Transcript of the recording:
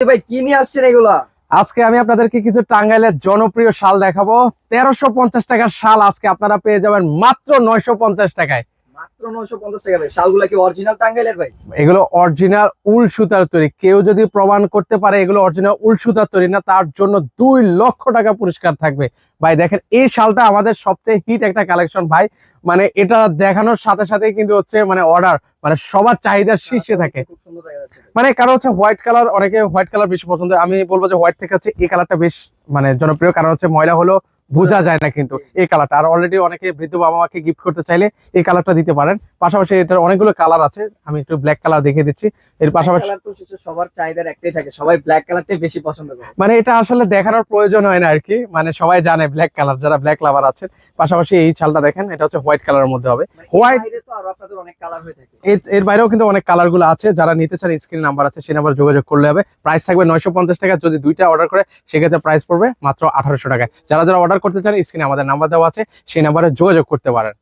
ভাই কি নিয়ে আসছেন এগুলা? আজকে আমি আপনাদেরকে কিছু টাঙ্গাইলের জনপ্রিয় শাল দেখাবো। 1350 টাকার শাল আজকে আপনারা পেয়ে যাবেন মাত্র 950 টাকায়। মাত্র 950 টাকা ভাই। শালগুলা কি অরিজিনাল টাঙ্গাইলের ভাই? এগুলো অরিজিনাল উল সুতার তৈরি। কেউ যদি প্রমাণ করতে পারে এগুলো অরিজিনাল উল সুতার তৈরি না, তার জন্য 2 লক্ষ টাকা পুরস্কার থাকবে। ভাই দেখেন, এই শালটা আমাদের সবচেয়ে হিট একটা কালেকশন ভাই। মানে এটা দেখানোর সাথে সাথে কিন্তু হচ্ছে মানে অর্ডার, মানে সবার চাহিদার শীর্ষে থাকে। খুব সুন্দর দেখা যাচ্ছে ভাই। মানে কারণ হচ্ছে হোয়াইট কালার, অনেকে হোয়াইট কালার বেশি পছন্দ। আমি বলবো যে হোয়াইট থেকে হচ্ছে এই কালারটা বেশ মানে জনপ্রিয়, কারণ হচ্ছে ময়লা হলো বোঝা যায় না কিন্তু এই কালারটা। আর অলরেডি অনেকে বৃদ্ধ বাবা মাকে গিফট করতে চাইলে এই কালারটা দিতে পারেন। পাশাপাশি এটার অনেকগুলো কালার আছে, আমি একটু ব্ল্যাক কালার দেখিয়ে দিচ্ছি। এর ব্ল্যাক পাশাপাশি কালার তো সবার চাহিদার একটাই থাকে, সবাই ব্ল্যাক কালারটাই বেশি পছন্দ করে। মানে এটা আসলে দেখানোর প্রয়োজন হয় না আর কি, মানে সবাই জানে ব্ল্যাক কালার, যারা ব্ল্যাক লাভার আছেন। পাশাপাশি এই শালটা দেখেন, এটা হচ্ছে হোয়াইট কালারের মধ্যে হবে। মানে এর হোয়াইট বাইরে তো আরো আপনাদের অনেক কালার হয়ে থাকে। এর বাইরেও কিন্তু অনেক কালার গুলো আছে। যারা নিতে চান স্ক্রিন নাম্বার আছে, সেই নাম্বার যোগাযোগ করলে হবে। প্রাইস থাকবে 950 টাকা। যদি দুইটা অর্ডার করে সেক্ষেত্রে প্রাইস পড়বে মাত্র 1800 টাকায়। যারা যারা অর্ডার করতে চান স্ক্রিনে আমাদের নাম্বার দেওয়া আছে, সেই নাম্বারে যোগাযোগ করতে পারেন।